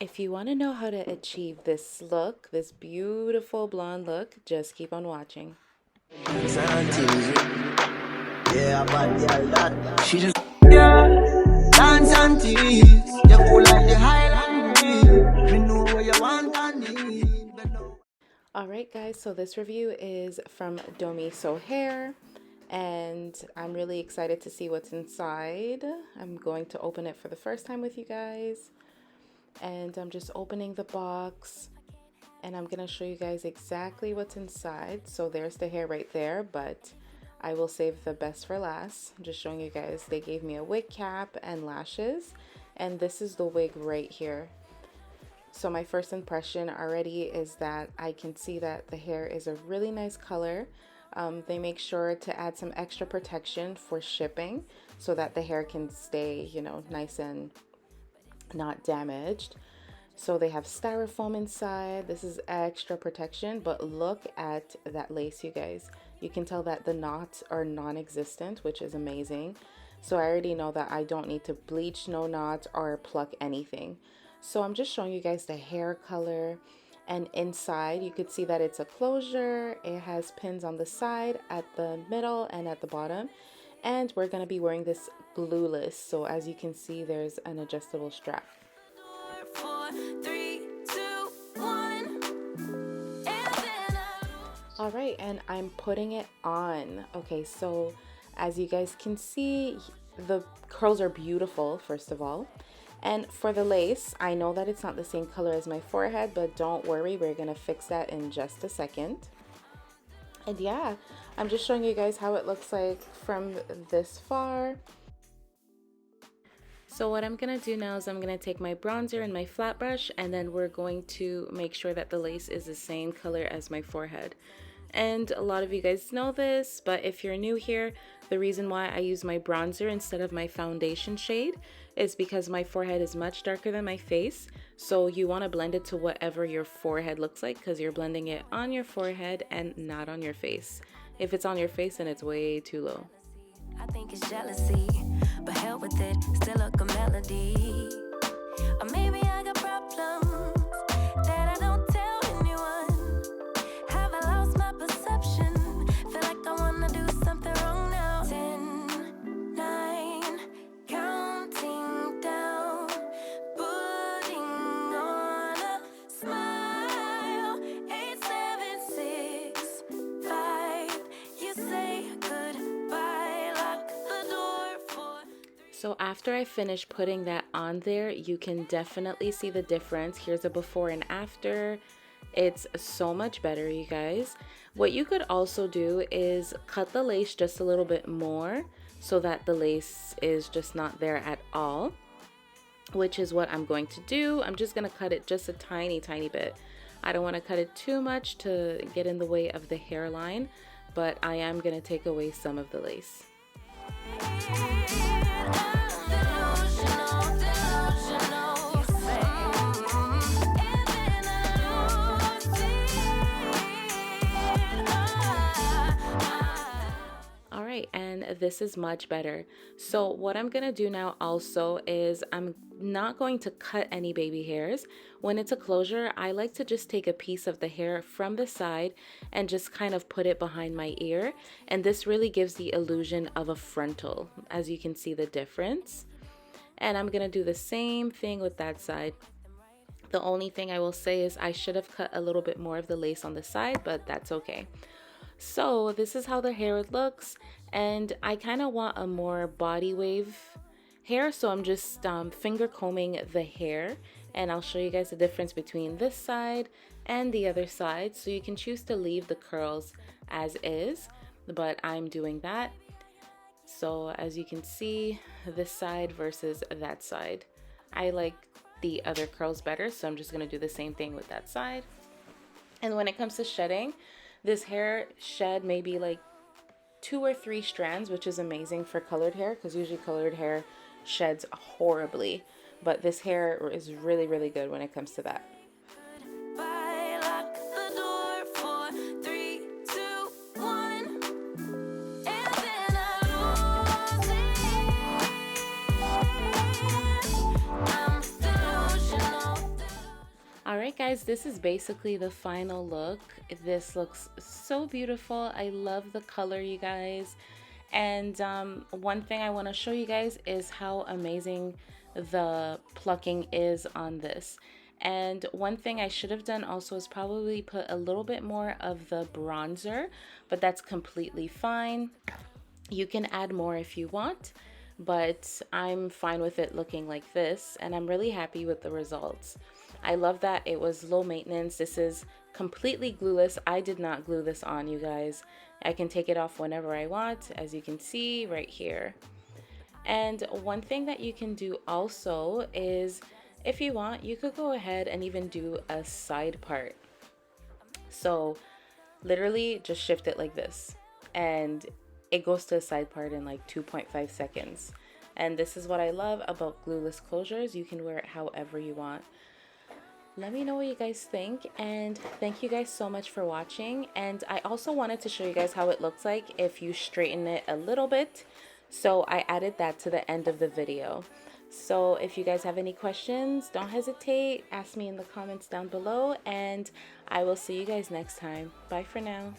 If you want to know how to achieve this look, this beautiful blonde look, just keep on watching. Yeah, but girl, that she just dance and tease. You cool like the Highland breeze. We know where you want and need. Alright guys, so this review is from Domiso Hair, and I'm really excited to see what's inside. I'm going to open it for the first time with you guys, and I'm just opening the box, and I'm going to show you guys exactly what's inside. So there's the hair right there, but I will save the best for last. I'm just showing you guys, they gave me a wig cap and lashes, and this is the wig right here. So my first impression already is that I can see that the hair is a really nice color. They make sure to add some extra protection for shipping so that the hair can stay, you know, nice and not damaged. So they have styrofoam inside. This is extra protection, but look at that lace, you guys. You can tell that the knots are non-existent, which is amazing. So I already know that I don't need to bleach no knots or pluck anything. So I'm just showing you guys the hair color, and inside you could see that it's a closure. It has pins on the side, at the middle, and at the bottom. And we're going to be wearing this glueless. So as you can see, there's an adjustable strap. 4, 3, 2, 1. All right, and I'm putting it on. Okay, so as you guys can see, the curls are beautiful, first of all. And for the lace, I know that it's not the same color as my forehead, but don't worry, we're gonna fix that in just a second. And yeah, I'm just showing you guys how it looks like from this far. So what I'm gonna do now is I'm gonna take my bronzer and my flat brush, and then we're going to make sure that the lace is the same color as my forehead. And a lot of you guys know this, but if you're new here, the reason why I use my bronzer instead of my foundation shade is because my forehead is much darker than my face. So you want to blend it to whatever your forehead looks like, because you're blending it on your forehead and not on your face. If it's on your face, then it's way too low. I think it's jealousy, but hell with it, still like a melody. Or maybe I got problems that I don't tell anyone. Have I lost my perception? Feel like I wanna do something wrong now. 10, 9, counting down, putting on a smile. 8, 7, 6, 5. You say goodbye, lock the door for. So after I finish putting that on there, you can definitely see the difference. Here's a before and after. It's so much better, you guys. What you could also do is cut the lace just a little bit more so that the lace is just not there at all, which is what I'm going to do. I'm just going to cut it just a tiny bit. I don't want to cut it too much to get in the way of the hairline, but I am going to take away some of the lace. Alright, and this is much better. So what I'm gonna do now also is I'm not going to cut any baby hairs. When it's a closure, I like to just take a piece of the hair from the side and just kind of put it behind my ear, and this really gives the illusion of a frontal, as you can see the difference. And I'm gonna do the same thing with that side. The only thing I will say is I should have cut a little bit more of the lace on the side, but that's okay. So this is how the hair looks, and I kind of want a more body wave hair, so I'm just finger combing the hair, and I'll show you guys the difference between this side and the other side. So you can choose to leave the curls as is, but I'm doing that. So as you can see, this side versus that side, I like the other curls better, so I'm just going to do the same thing with that side. And when it comes to shedding, this hair shed maybe like 2 or 3 strands, which is amazing for colored hair, because usually colored hair sheds horribly, but this hair is really good when it comes to that. Alright guys, this is basically the final look. This looks so beautiful. I love the color, you guys. And one thing I want to show you guys is how amazing the plucking is on this. And one thing I should have done also is probably put a little bit more of the bronzer, but that's completely fine. You can add more if you want, but I'm fine with it looking like this, and I'm really happy with the results. I love that it was low maintenance. This is completely glueless. I did not glue this on, you guys. I can take it off whenever I want, as you can see right here. And one thing that you can do also is, if you want, you could go ahead and even do a side part. So literally just shift it like this, and it goes to a side part in like 2.5 seconds. And this is what I love about glueless closures. You can wear it however you want. Let me know what you guys think, and thank you guys so much for watching. And I also wanted to show you guys how it looks like if you straighten it a little bit, so I added that to the end of the video. So if you guys have any questions, don't hesitate, ask me in the comments down below, and I will see you guys next time. Bye for now.